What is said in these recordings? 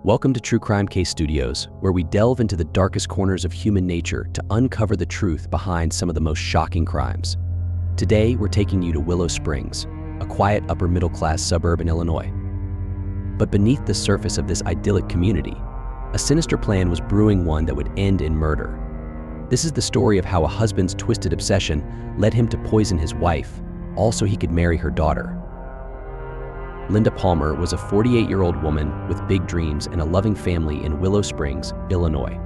Welcome to True Crime Case Studios, where we delve into the darkest corners of human nature to uncover the truth behind some of the most shocking crimes. Today, we're taking you to Willow Springs, a quiet upper-middle-class suburb in Illinois. But beneath the surface of this idyllic community, a sinister plan was brewing, one that would end in murder. This is the story of how a husband's twisted obsession led him to poison his wife, all so he could marry her daughter. Linda Palmer was a 48-year-old woman with big dreams and a loving family in Willow Springs, Illinois.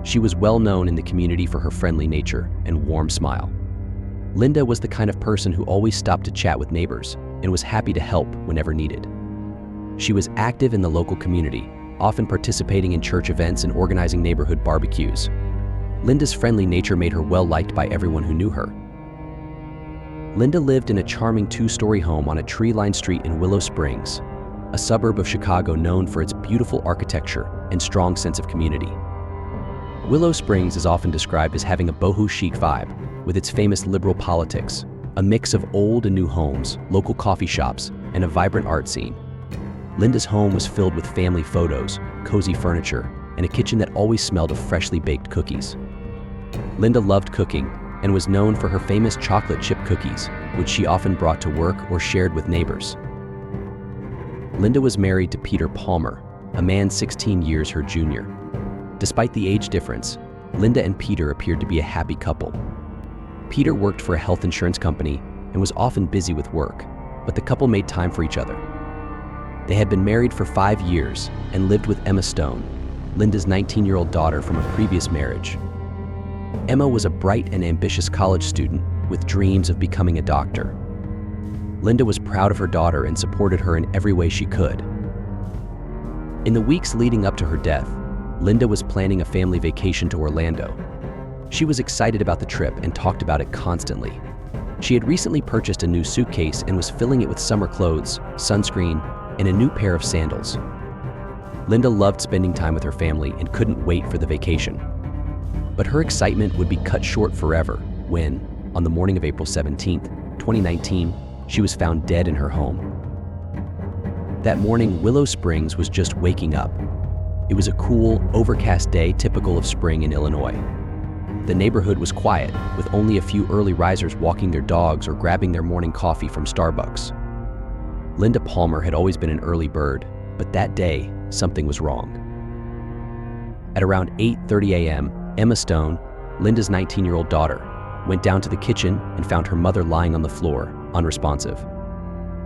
She was well known in the community for her friendly nature and warm smile. Linda was the kind of person who always stopped to chat with neighbors and was happy to help whenever needed. She was active in the local community, often participating in church events and organizing neighborhood barbecues. Linda's friendly nature made her well-liked by everyone who knew her. Linda lived in a charming two-story home on a tree-lined street in Willow Springs, a suburb of Chicago known for its beautiful architecture and strong sense of community. Willow Springs is often described as having a boho chic vibe, with its famous liberal politics, a mix of old and new homes, local coffee shops, and a vibrant art scene. Linda's home was filled with family photos, cozy furniture, and a kitchen that always smelled of freshly baked cookies. Linda loved cooking and was known for her famous chocolate chip cookies, which she often brought to work or shared with neighbors. Linda was married to Peter Palmer, a man 16 years her junior. Despite the age difference, Linda and Peter appeared to be a happy couple. Peter worked for a health insurance company and was often busy with work, but the couple made time for each other. They had been married for 5 years and lived with Emma Stone, Linda's 19-year-old daughter from a previous marriage. Emma was a bright and ambitious college student with dreams of becoming a doctor. Linda was proud of her daughter and supported her in every way she could. In the weeks leading up to her death, Linda was planning a family vacation to Orlando. She was excited about the trip and talked about it constantly. She had recently purchased a new suitcase and was filling it with summer clothes, sunscreen, and a new pair of sandals. Linda loved spending time with her family and couldn't wait for the vacation. But her excitement would be cut short forever when, on the morning of April 17, 2019, she was found dead in her home. That morning, Willow Springs was just waking up. It was a cool, overcast day typical of spring in Illinois. The neighborhood was quiet, with only a few early risers walking their dogs or grabbing their morning coffee from Starbucks. Linda Palmer had always been an early bird, but that day, something was wrong. At around 8:30 a.m., Emma Stone, Linda's 19-year-old daughter, went down to the kitchen and found her mother lying on the floor, unresponsive.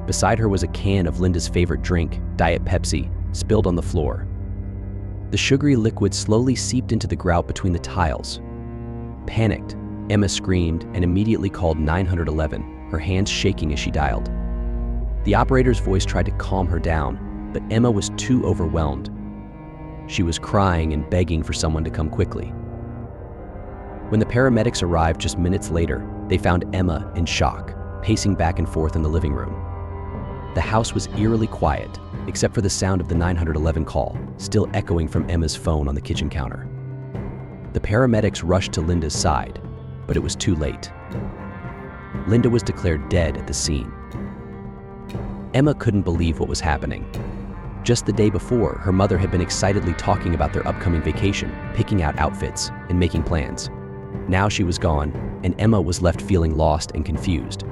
Beside her was a can of Linda's favorite drink, Diet Pepsi, spilled on the floor. The sugary liquid slowly seeped into the grout between the tiles. Panicked, Emma screamed and immediately called 911, her hands shaking as she dialed. The operator's voice tried to calm her down, but Emma was too overwhelmed. She was crying and begging for someone to come quickly. When the paramedics arrived just minutes later, they found Emma in shock, pacing back and forth in the living room. The house was eerily quiet, except for the sound of the 911 call, still echoing from Emma's phone on the kitchen counter. The paramedics rushed to Linda's side, but it was too late. Linda was declared dead at the scene. Emma couldn't believe what was happening. Just the day before, her mother had been excitedly talking about their upcoming vacation, picking out outfits, and making plans. Now she was gone, and Emma was left feeling lost and confused.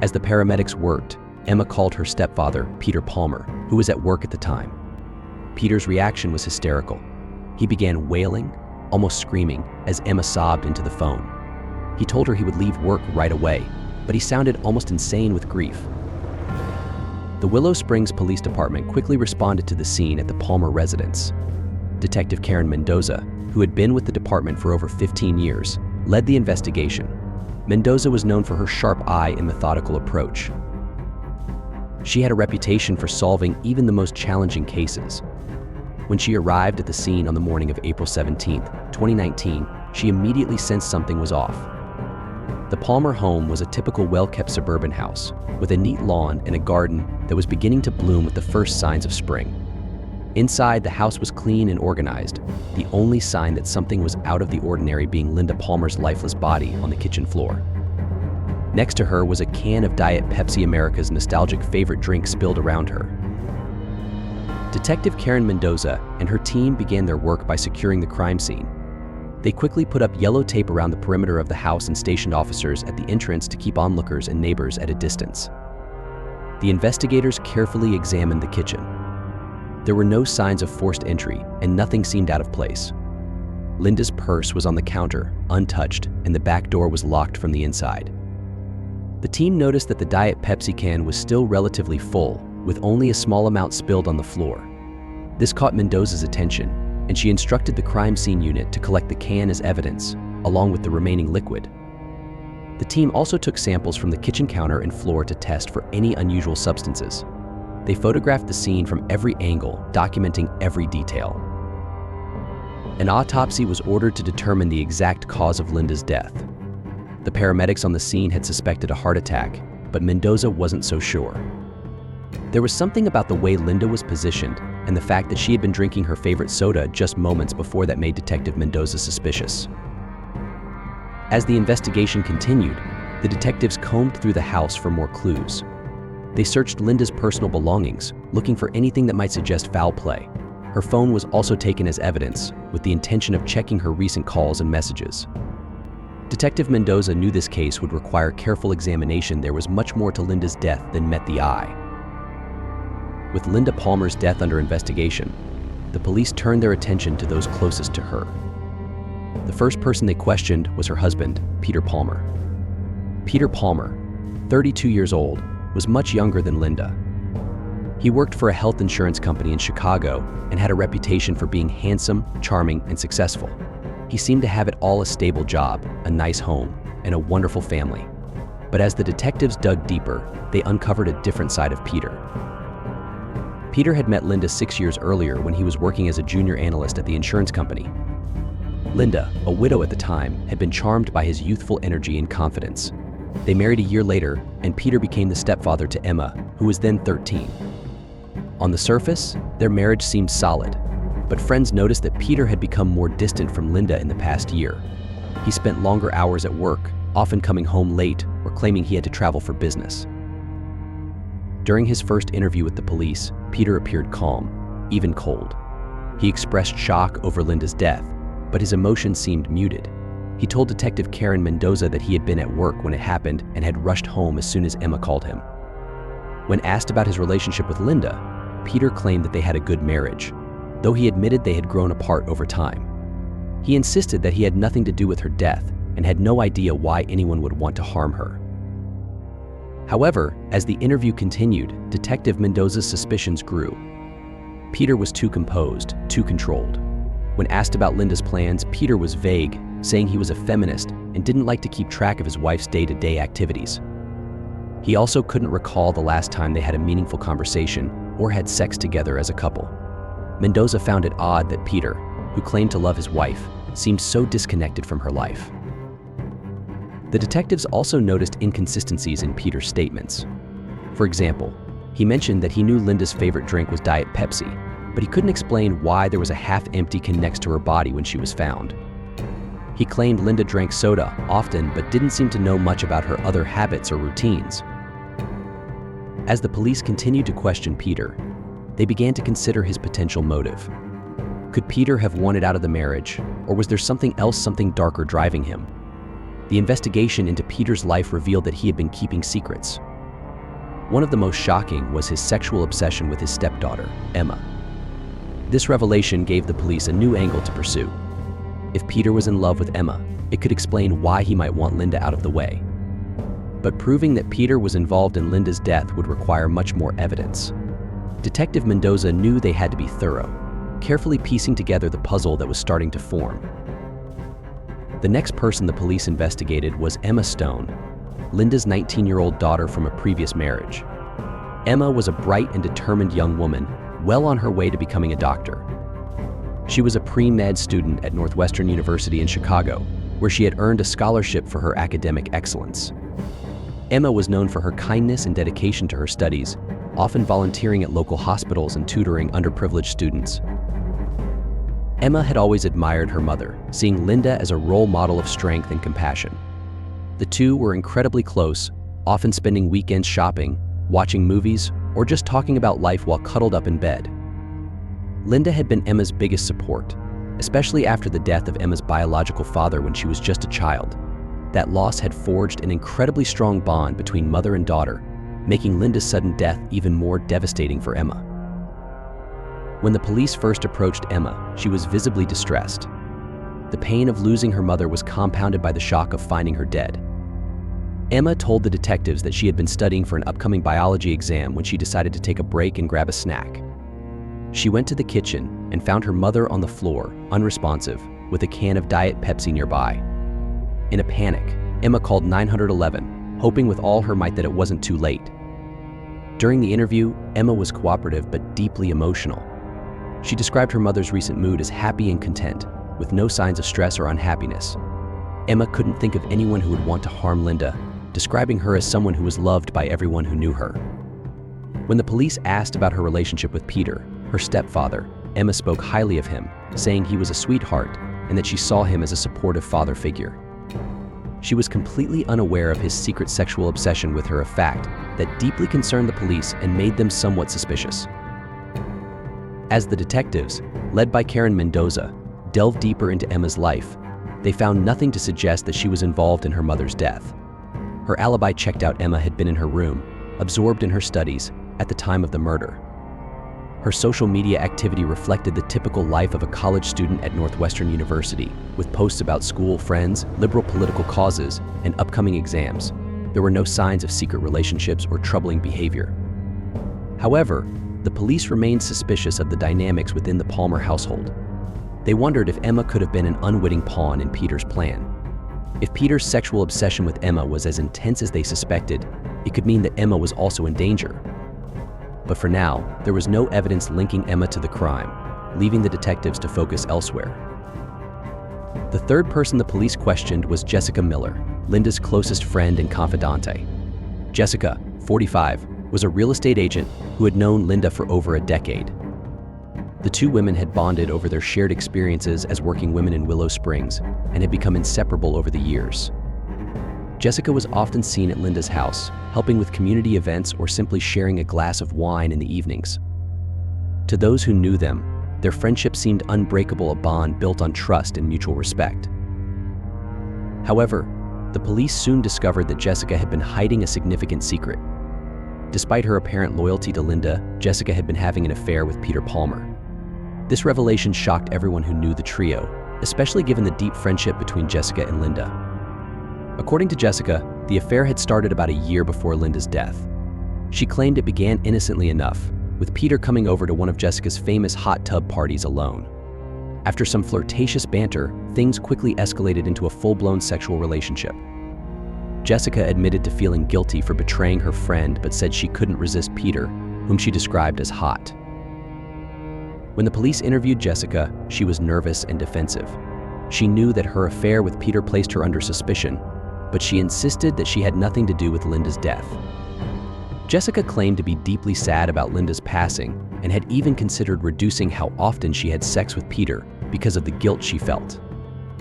As the paramedics worked, Emma called her stepfather, Peter Palmer, who was at work at the time. Peter's reaction was hysterical. He began wailing, almost screaming, as Emma sobbed into the phone. He told her he would leave work right away, but he sounded almost insane with grief. The Willow Springs Police Department quickly responded to the scene at the Palmer residence. Detective Karen Mendoza, who had been with the department for over 15 years, led the investigation. Mendoza was known for her sharp eye and methodical approach. She had a reputation for solving even the most challenging cases. When she arrived at the scene on the morning of April 17, 2019, she immediately sensed something was off. The Palmer home was a typical well-kept suburban house, with a neat lawn and a garden that was beginning to bloom with the first signs of spring. Inside, the house was clean and organized, the only sign that something was out of the ordinary being Linda Palmer's lifeless body on the kitchen floor. Next to her was a can of Diet Pepsi, America's nostalgic favorite drink, spilled around her. Detective Karen Mendoza and her team began their work by securing the crime scene. They quickly put up yellow tape around the perimeter of the house and stationed officers at the entrance to keep onlookers and neighbors at a distance. The investigators carefully examined the kitchen. There were no signs of forced entry, and nothing seemed out of place. Linda's purse was on the counter, untouched, and the back door was locked from the inside. The team noticed that the Diet Pepsi can was still relatively full, with only a small amount spilled on the floor. This caught Mendoza's attention, and she instructed the crime scene unit to collect the can as evidence, along with the remaining liquid. The team also took samples from the kitchen counter and floor to test for any unusual substances. They photographed the scene from every angle, documenting every detail. An autopsy was ordered to determine the exact cause of Linda's death. The paramedics on the scene had suspected a heart attack, but Mendoza wasn't so sure. There was something about the way Linda was positioned and the fact that she had been drinking her favorite soda just moments before that made Detective Mendoza suspicious. As the investigation continued, the detectives combed through the house for more clues. They searched Linda's personal belongings, looking for anything that might suggest foul play. Her phone was also taken as evidence, with the intention of checking her recent calls and messages. Detective Mendoza knew this case would require careful examination. There was much more to Linda's death than met the eye. With Linda Palmer's death under investigation, the police turned their attention to those closest to her. The first person they questioned was her husband, Peter Palmer. Peter Palmer, 32 years old, was much younger than Linda. He worked for a health insurance company in Chicago and had a reputation for being handsome, charming, and successful. He seemed to have it all: a stable job, a nice home, and a wonderful family. But as the detectives dug deeper, they uncovered a different side of Peter. Peter had met Linda 6 years earlier when he was working as a junior analyst at the insurance company. Linda, a widow at the time, had been charmed by his youthful energy and confidence. They married a year later, and Peter became the stepfather to Emma, who was then 13. On the surface, their marriage seemed solid, but friends noticed that Peter had become more distant from Linda in the past year. He spent longer hours at work, often coming home late or claiming he had to travel for business. During his first interview with the police, Peter appeared calm, even cold. He expressed shock over Linda's death, but his emotions seemed muted. He told Detective Karen Mendoza that he had been at work when it happened and had rushed home as soon as Emma called him. When asked about his relationship with Linda, Peter claimed that they had a good marriage, though he admitted they had grown apart over time. He insisted that he had nothing to do with her death and had no idea why anyone would want to harm her. However, as the interview continued, Detective Mendoza's suspicions grew. Peter was too composed, too controlled. When asked about Linda's plans, Peter was vague, saying he was a feminist and didn't like to keep track of his wife's day-to-day activities. He also couldn't recall the last time they had a meaningful conversation or had sex together as a couple. Mendoza found it odd that Peter, who claimed to love his wife, seemed so disconnected from her life. The detectives also noticed inconsistencies in Peter's statements. For example, he mentioned that he knew Linda's favorite drink was Diet Pepsi, but he couldn't explain why there was a half-empty can next to her body when she was found. He claimed Linda drank soda often but didn't seem to know much about her other habits or routines. As the police continued to question Peter, they began to consider his potential motive. Could Peter have wanted out of the marriage, or was there something else, something darker driving him? The investigation into Peter's life revealed that he had been keeping secrets. One of the most shocking was his sexual obsession with his stepdaughter, Emma. This revelation gave the police a new angle to pursue. If Peter was in love with Emma, it could explain why he might want Linda out of the way. But proving that Peter was involved in Linda's death would require much more evidence. Detective Mendoza knew they had to be thorough, carefully piecing together the puzzle that was starting to form. The next person the police investigated was Emma Stone, Linda's 19-year-old daughter from a previous marriage. Emma was a bright and determined young woman, well on her way to becoming a doctor. She was a pre-med student at Northwestern University in Chicago, where she had earned a scholarship for her academic excellence. Emma was known for her kindness and dedication to her studies, often volunteering at local hospitals and tutoring underprivileged students. Emma had always admired her mother, seeing Linda as a role model of strength and compassion. The two were incredibly close, often spending weekends shopping, watching movies, or just talking about life while cuddled up in bed. Linda had been Emma's biggest support, especially after the death of Emma's biological father when she was just a child. That loss had forged an incredibly strong bond between mother and daughter, making Linda's sudden death even more devastating for Emma. When the police first approached Emma, she was visibly distressed. The pain of losing her mother was compounded by the shock of finding her dead. Emma told the detectives that she had been studying for an upcoming biology exam when she decided to take a break and grab a snack. She went to the kitchen and found her mother on the floor, unresponsive, with a can of Diet Pepsi nearby. In a panic, Emma called 911, hoping with all her might that it wasn't too late. During the interview, Emma was cooperative but deeply emotional. She described her mother's recent mood as happy and content, with no signs of stress or unhappiness. Emma couldn't think of anyone who would want to harm Linda, describing her as someone who was loved by everyone who knew her. When the police asked about her relationship with Peter, her stepfather, Emma spoke highly of him, saying he was a sweetheart and that she saw him as a supportive father figure. She was completely unaware of his secret sexual obsession with her, a fact that deeply concerned the police and made them somewhat suspicious. As the detectives, led by Karen Mendoza, delved deeper into Emma's life, they found nothing to suggest that she was involved in her mother's death. Her alibi checked out. Emma had been in her room, absorbed in her studies, at the time of the murder. Her social media activity reflected the typical life of a college student at Northwestern University, with posts about school, friends, liberal political causes, and upcoming exams. There were no signs of secret relationships or troubling behavior. However, the police remained suspicious of the dynamics within the Palmer household. They wondered if Emma could have been an unwitting pawn in Peter's plan. If Peter's sexual obsession with Emma was as intense as they suspected, it could mean that Emma was also in danger. But for now, there was no evidence linking Emma to the crime, leaving the detectives to focus elsewhere. The third person the police questioned was Jessica Miller, Linda's closest friend and confidante. Jessica, 45, was a real estate agent who had known Linda for over a decade. The two women had bonded over their shared experiences as working women in Willow Springs and had become inseparable over the years. Jessica was often seen at Linda's house, helping with community events or simply sharing a glass of wine in the evenings. To those who knew them, their friendship seemed unbreakable, a bond built on trust and mutual respect. However, the police soon discovered that Jessica had been hiding a significant secret. Despite her apparent loyalty to Linda, Jessica had been having an affair with Peter Palmer. This revelation shocked everyone who knew the trio, especially given the deep friendship between Jessica and Linda. According to Jessica, the affair had started about a year before Linda's death. She claimed it began innocently enough, with Peter coming over to one of Jessica's famous hot tub parties alone. After some flirtatious banter, things quickly escalated into a full-blown sexual relationship. Jessica admitted to feeling guilty for betraying her friend, but said she couldn't resist Peter, whom she described as hot. When the police interviewed Jessica, she was nervous and defensive. She knew that her affair with Peter placed her under suspicion, but she insisted that she had nothing to do with Linda's death. Jessica claimed to be deeply sad about Linda's passing and had even considered reducing how often she had sex with Peter because of the guilt she felt.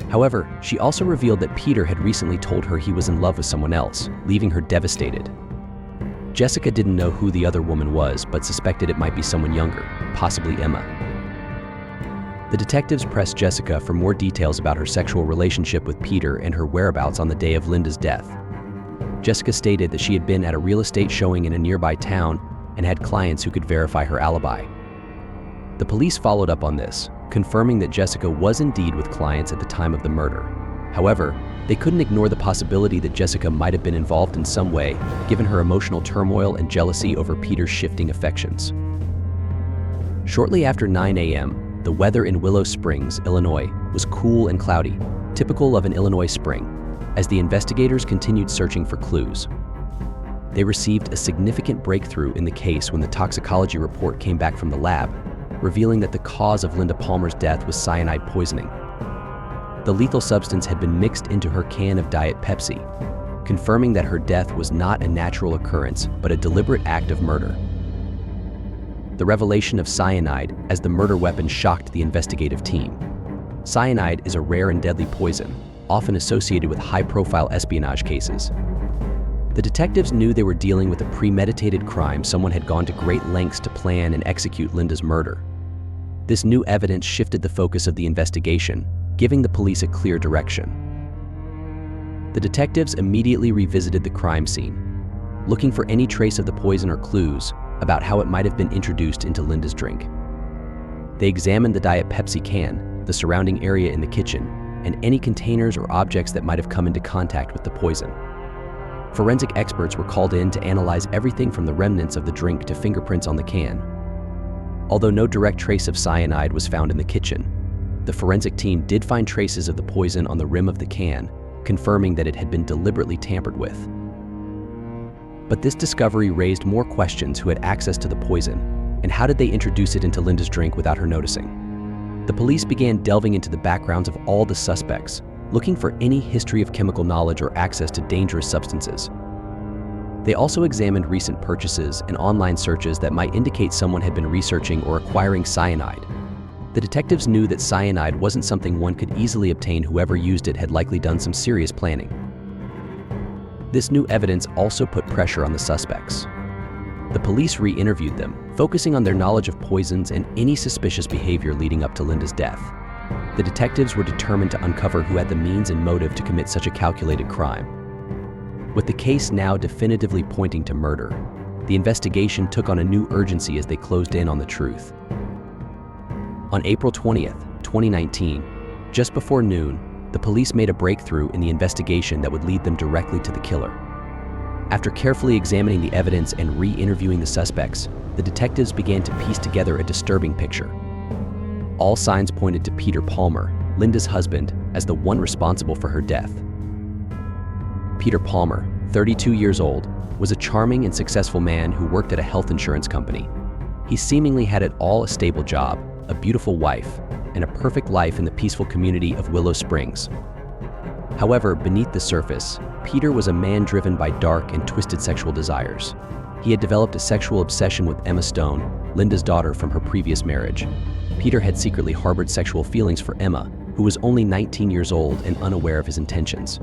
However, she also revealed that Peter had recently told her he was in love with someone else, leaving her devastated. Jessica didn't know who the other woman was, but suspected it might be someone younger, possibly Emma. The detectives pressed Jessica for more details about her sexual relationship with Peter and her whereabouts on the day of Linda's death. Jessica stated that she had been at a real estate showing in a nearby town and had clients who could verify her alibi. The police followed up on this, confirming that Jessica was indeed with clients at the time of the murder. However, they couldn't ignore the possibility that Jessica might have been involved in some way, given her emotional turmoil and jealousy over Peter's shifting affections. Shortly after 9 a.m., the weather in Willow Springs, Illinois, was cool and cloudy, typical of an Illinois spring, as the investigators continued searching for clues. They received a significant breakthrough in the case when the toxicology report came back from the lab, revealing that the cause of Linda Palmer's death was cyanide poisoning. The lethal substance had been mixed into her can of Diet Pepsi, confirming that her death was not a natural occurrence but a deliberate act of murder. The revelation of cyanide as the murder weapon shocked the investigative team. Cyanide is a rare and deadly poison, often associated with high-profile espionage cases. The detectives knew they were dealing with a premeditated crime. Someone had gone to great lengths to plan and execute Linda's murder. This new evidence shifted the focus of the investigation, giving the police a clear direction. The detectives immediately revisited the crime scene, looking for any trace of the poison or clues about how it might have been introduced into Linda's drink. They examined the Diet Pepsi can, the surrounding area in the kitchen, and any containers or objects that might have come into contact with the poison. Forensic experts were called in to analyze everything from the remnants of the drink to fingerprints on the can. Although no direct trace of cyanide was found in the kitchen, the forensic team did find traces of the poison on the rim of the can, confirming that it had been deliberately tampered with. But this discovery raised more questions: who had access to the poison, and how did they introduce it into Linda's drink without her noticing? The police began delving into the backgrounds of all the suspects, looking for any history of chemical knowledge or access to dangerous substances. They also examined recent purchases and online searches that might indicate someone had been researching or acquiring cyanide. The detectives knew that cyanide wasn't something one could easily obtain. Whoever used it had likely done some serious planning. This new evidence also put pressure on the suspects. The police re-interviewed them, focusing on their knowledge of poisons and any suspicious behavior leading up to Linda's death. The detectives were determined to uncover who had the means and motive to commit such a calculated crime. With the case now definitively pointing to murder, the investigation took on a new urgency as they closed in on the truth. On April 20th, 2019, just before noon, the police made a breakthrough in the investigation that would lead them directly to the killer. After carefully examining the evidence and re-interviewing the suspects, the detectives began to piece together a disturbing picture. All signs pointed to Peter Palmer, Linda's husband, as the one responsible for her death. Peter Palmer, 32 years old, was a charming and successful man who worked at a health insurance company. He seemingly had it all: a stable job, a beautiful wife, and a perfect life in the peaceful community of Willow Springs. However, beneath the surface, Peter was a man driven by dark and twisted sexual desires. He had developed a sexual obsession with Emma Stone, Linda's daughter from her previous marriage. Peter had secretly harbored sexual feelings for Emma, who was only 19 years old and unaware of his intentions.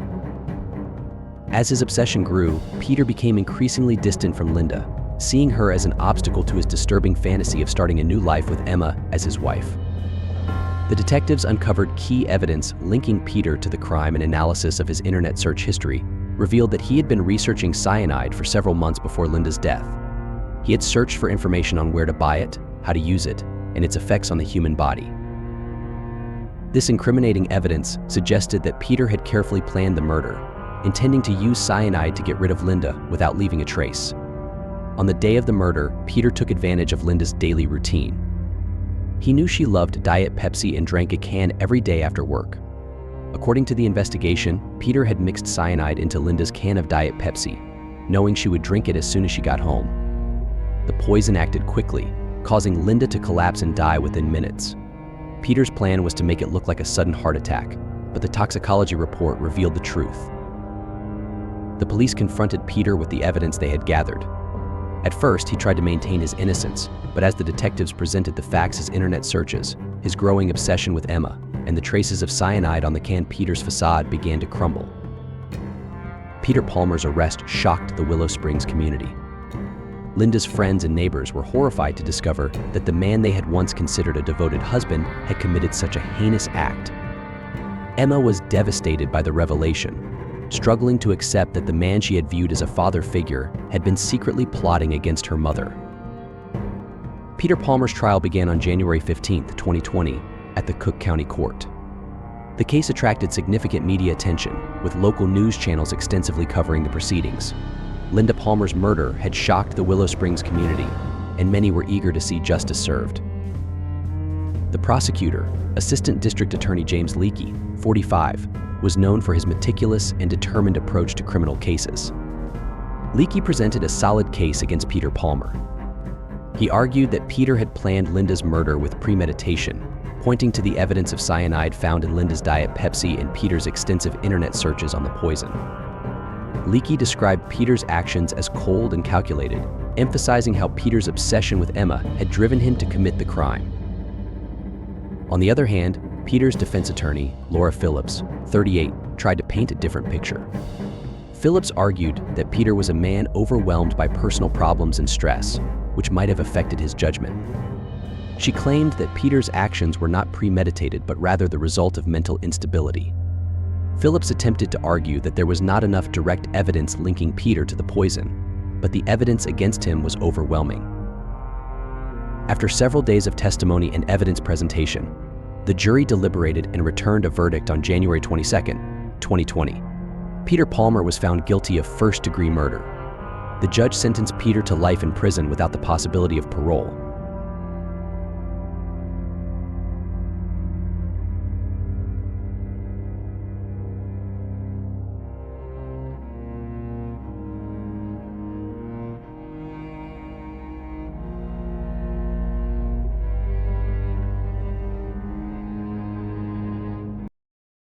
As his obsession grew, Peter became increasingly distant from Linda, seeing her as an obstacle to his disturbing fantasy of starting a new life with Emma as his wife. The detectives uncovered key evidence linking Peter to the crime. An analysis of his internet search history revealed that he had been researching cyanide for several months before Linda's death. He had searched for information on where to buy it, how to use it, and its effects on the human body. This incriminating evidence suggested that Peter had carefully planned the murder, intending to use cyanide to get rid of Linda without leaving a trace. On the day of the murder, Peter took advantage of Linda's daily routine. He knew she loved Diet Pepsi and drank a can every day after work. According to the investigation, Peter had mixed cyanide into Linda's can of Diet Pepsi, knowing she would drink it as soon as she got home. The poison acted quickly, causing Linda to collapse and die within minutes. Peter's plan was to make it look like a sudden heart attack, but the toxicology report revealed the truth. The police confronted Peter with the evidence they had gathered. At first, he tried to maintain his innocence, but as the detectives presented the facts: his internet searches, his growing obsession with Emma, and the traces of cyanide on the can, Peter's facade began to crumble. Peter Palmer's arrest shocked the Willow Springs community. Linda's friends and neighbors were horrified to discover that the man they had once considered a devoted husband had committed such a heinous act. Emma was devastated by the revelation, struggling to accept that the man she had viewed as a father figure had been secretly plotting against her mother. Peter Palmer's trial began on January 15, 2020, at the Cook County Court. The case attracted significant media attention, with local news channels extensively covering the proceedings. Linda Palmer's murder had shocked the Willow Springs community, and many were eager to see justice served. The prosecutor, Assistant District Attorney James Leakey, 45, was known for his meticulous and determined approach to criminal cases. Leakey presented a solid case against Peter Palmer. He argued that Peter had planned Linda's murder with premeditation, pointing to the evidence of cyanide found in Linda's Diet Pepsi and Peter's extensive internet searches on the poison. Leakey described Peter's actions as cold and calculated, emphasizing how Peter's obsession with Emma had driven him to commit the crime. On the other hand, Peter's defense attorney, Laura Phillips, 38, tried to paint a different picture. Phillips argued that Peter was a man overwhelmed by personal problems and stress, which might have affected his judgment. She claimed that Peter's actions were not premeditated but rather the result of mental instability. Phillips attempted to argue that there was not enough direct evidence linking Peter to the poison, but the evidence against him was overwhelming. After several days of testimony and evidence presentation, the jury deliberated and returned a verdict on January 22, 2020. Peter Palmer was found guilty of first-degree murder. The judge sentenced Peter to life in prison without the possibility of parole,